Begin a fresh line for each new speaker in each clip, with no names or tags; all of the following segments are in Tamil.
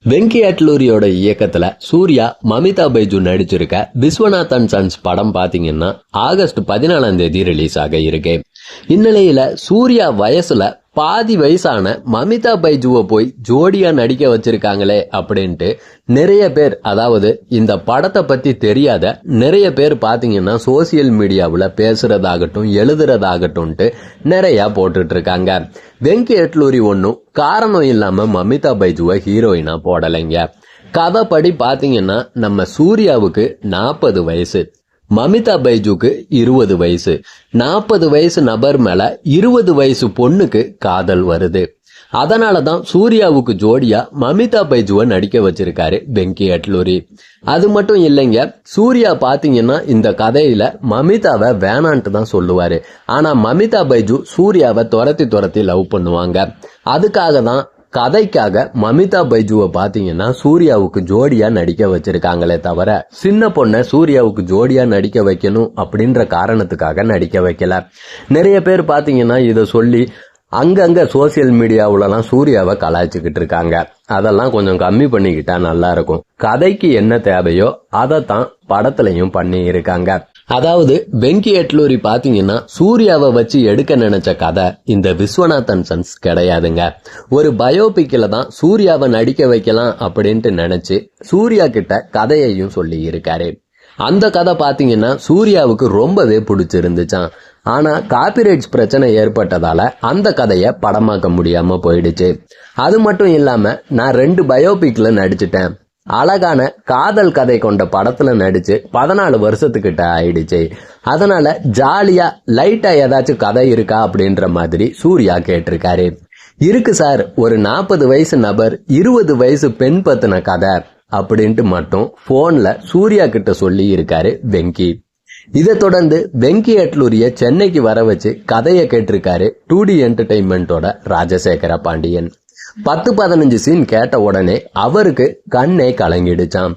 வெங்கி அட்லூரியோட இயக்கத்துல சூர்யா, மமிதா பைஜு நடிச்சிருக்க விஸ்வநாத் அண்ட் சன்ஸ் படம் பாத்தீங்கன்னா ஆகஸ்ட் 14 ரிலீஸ் ஆக இருக்கு. இந்நிலையில சூர்யா வயசுல பாதி வயசான மமிதா பைஜுவை போய் ஜோடியா நடிக்க வச்சிருக்காங்களே அப்படின்ட்டு நிறைய பேர், அதாவது இந்த படத்தை பத்தி தெரியாத நிறைய பேர் பாத்தீங்கன்னா சோசியல் மீடியாவுல பேசுறதாகட்டும் எழுதுறதாகட்டும் நிறைய போட்டுட்டு இருக்காங்க. வெங்கி அட்லூரி ஒன்னும் காரணம் இல்லாம மமிதா பைஜுவை ஹீரோயினா போடலைங்க. கதைப்படி பாத்தீங்கன்னா நம்ம சூர்யாவுக்கு 40 வயசு, மமிதா பைஜுக்கு 20 வயசு. 40 வயசு நபர் மேல 20 வயசு பொண்ணுக்கு காதல் வருது. அதனாலதான் சூர்யாவுக்கு ஜோடியா மமிதா பைஜுவை நடிக்க வச்சிருக்காரு வெங்கி அட்லூரி. அது மட்டும் இல்லைங்க, சூர்யா பாத்தீங்கன்னா இந்த கதையில மமிதாவை வேணான்ட்டு தான் சொல்லுவாரு. ஆனா மமிதா பைஜு சூர்யாவை துரத்தி லவ் பண்ணுவாங்க. அதுக்காக தான் கதைக்காக மமிதா பைஜுவை பாத்தீங்கன்னா சூர்யாவுக்கு ஜோடியா நடிக்க வச்சிருக்காங்களே தவிர சின்ன பொண்ணை சூர்யாவுக்கு ஜோடியா நடிக்க வைக்கணும் அப்படின்ற காரணத்துக்காக நடிக்க வைக்கல. நிறைய பேர் பாத்தீங்கன்னா இத சொல்லி அங்கங்க சோசியல் மீடியாவுலலாம் சூர்யாவை கலாய்ச்சிக்கிட்டு இருக்காங்க. அதெல்லாம் கொஞ்சம் கம்மி பண்ணிக்கிட்டா நல்லா இருக்கும். கதைக்கு என்ன தேவையோ அதைத்தான் படத்துலயும் பண்ணி இருக்காங்க. அதாவது வெங்கி அட்லூரி பாத்தீங்கன்னா சூர்யாவை வச்சு எடுக்க நினைச்ச கதை இந்த விஸ்வநாத் அண்ட் சன்ஸ் கிடையாதுங்க. ஒரு பயோபிக்ல தான் சூர்யாவை நடிக்க வைக்கலாம் அப்படின்ட்டு நினைச்சு சூர்யா கிட்ட கதையையும் சொல்லி இருக்காரு. அந்த கதை பாத்தீங்கன்னா சூர்யாவுக்கு ரொம்பவே பிடிச்சிருந்துச்சான். ஆனா காப்பிரைட்ஸ் பிரச்சனை ஏற்பட்டதால அந்த கதைய படமாக்க முடியாம போயிடுச்சு. அது மட்டும் இல்லாம நான் 2 பயோபிக்ல நடிச்சிட்டேன். அழகான காதல் கதை கொண்ட படத்துல நடிச்சு 14 வருஷத்துக்கிட்ட ஆயிடுச்சு. அதனால ஜாலியா லைட்டா ஏதாச்சும் கதை இருக்கா அப்படின்ற மாதிரி சூர்யா கேட்டிருக்காரு. இருக்கு சார், ஒரு 40 வயசு நபர் 20 வயசு பெண் பத்தின கதை அப்படின்ட்டு மட்டும் போன்ல சூர்யா கிட்ட சொல்லி இருக்காரு வெங்கி. இதை தொடர்ந்து வெங்கி அட்லூரிய சென்னைக்கு வர வச்சு கதையை கேட்டிருக்காரு 2D என்டர்டைன்மெண்டோட ராஜசேகர பாண்டியன். 10-15 சீன் கேட்ட உடனே அவருக்கு கண்ணே கலங்கிடுச்சாம்.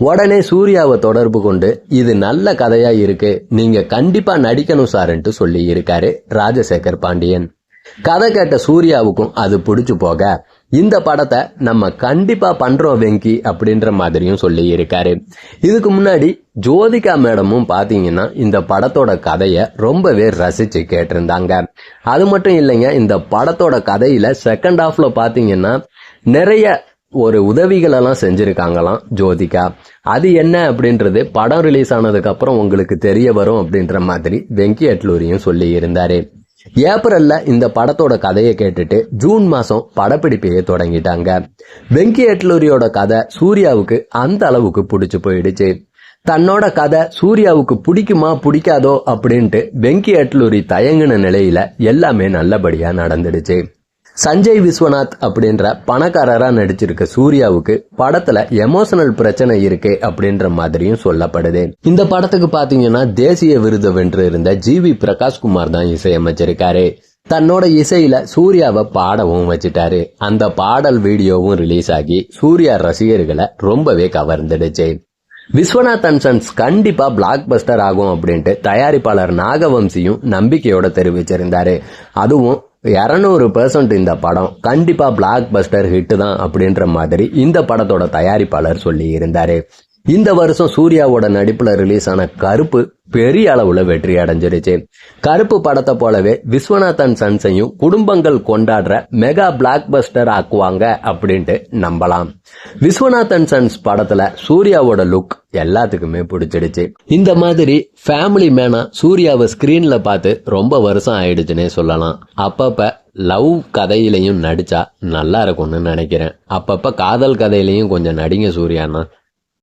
உடனே சூர்யாவை தொடர்பு கொண்டு இது நல்ல கதையா இருக்கு, நீங்க கண்டிப்பா நடிக்கணும் சார்ன்ட்டு சொல்லி இருக்காரு ராஜசேகர் பாண்டியன். கதை கேட்ட சூர்யாவுக்கும் அது பிடிச்சு போக இந்த படத்தை நம்ம கண்டிப்பா பண்றோம் வெங்கி அப்படின்ற மாதிரியும் சொல்லி இருக்காரு. இதுக்கு முன்னாடி ஜோதிகா மேடமும் பாத்தீங்கன்னா இந்த படத்தோட கதைய ரொம்பவே ரசிச்சு கேட்டிருந்தாங்க. அது மட்டும் இல்லைங்க, இந்த படத்தோட கதையில செகண்ட் ஹாஃப்ல பாத்தீங்கன்னா நிறைய ஒரு உதவிகள் எல்லாம் செஞ்சிருக்காங்களாம் ஜோதிகா. அது என்ன அப்படின்றது படம் ரிலீஸ் ஆனதுக்கு அப்புறம் உங்களுக்கு தெரிய வரும் அப்படின்ற மாதிரி வெங்கி அட்லூரியும் சொல்லி இருந்தாரு. ஏப்ரல்ல இந்த படத்தோட கதையை கேட்டுட்டு ஜூன் மாசம் படப்பிடிப்பையே தொடங்கிட்டாங்க. வெங்கி அட்லூரியோட கதை சூர்யாவுக்கு அந்த அளவுக்கு பிடிச்சு போயிடுச்சு. தன்னோட கதை சூர்யாவுக்கு பிடிக்குமா பிடிக்காதோ அப்படின்ட்டு வெங்கி அட்லூரி தயங்கின நிலையில எல்லாமே நல்லபடியா நடந்துடுச்சு. சஞ்சய் விஸ்வநாத் அப்படின்ற பணக்காரரா நடிச்சிருக்க சூர்யாவுக்கு படத்துல எமோஷனல் பிரச்சனை இருக்கு அப்படின்ற மாதிரியும் சொல்லப்படுது. இந்த படத்துக்கு பாத்தீங்கன்னா தேசிய விருது வென்று இருந்த ஜிவி பிரகாஷ்குமார் தான் இசையமைச்சிருக்காரு. தன்னோட இசையில சூர்யாவை பாடவும் வச்சுட்டாரு. அந்த பாடல் வீடியோவும் ரிலீஸ் ஆகி சூர்யா ரசிகர்களை ரொம்பவே கவர்ந்துடுச்சு. விஸ்வநாத் அண்ட் சன்ஸ் கண்டிப்பா பிளாக் பஸ்டர் ஆகும் அப்படின்ட்டு தயாரிப்பாளர் நாகவம்சியும் நம்பிக்கையோட தெரிவிச்சிருந்தாரு. அதுவும் 200% இந்த படம் கண்டிப்பா பிளாக் பஸ்டர் ஹிட் தான் அப்படின்ற மாதிரி இந்த படத்தோட தயாரிப்பாளர் சொல்லி இருந்தாரு. இந்த வருஷம் சூர்யாவோட நடிப்புல ரிலீஸ் ஆன கருப்பு பெரிய அளவுல வெற்றி அடைஞ்சிருச்சு. கருப்பு படத்தை போலவே விஸ்வநாத் அண்ட் சன்ஸையும் குடும்பங்கள் கொண்டாடுற மெகா பிளாக் பஸ்டர் ஆக்குவாங்க அப்படின்ட்டு நம்பலாம். விஸ்வநாத் அண்ட் சன்ஸ் படத்துல சூர்யாவோட லுக் எல்லாத்துக்குமே பிடிச்சிடுச்சு. இந்த மாதிரி ஃபேமிலி மேனா சூர்யாவை ஸ்கிரீன்ல பார்த்து ரொம்ப வருஷம் ஆயிடுச்சுன்னே சொல்லலாம். அப்பப்ப லவ் கதையிலையும் நடிச்சா நல்லா இருக்கும்னு நினைக்கிறேன். அப்பப்ப காதல் கதையிலையும் கொஞ்சம் நடிங்க சூர்யானா.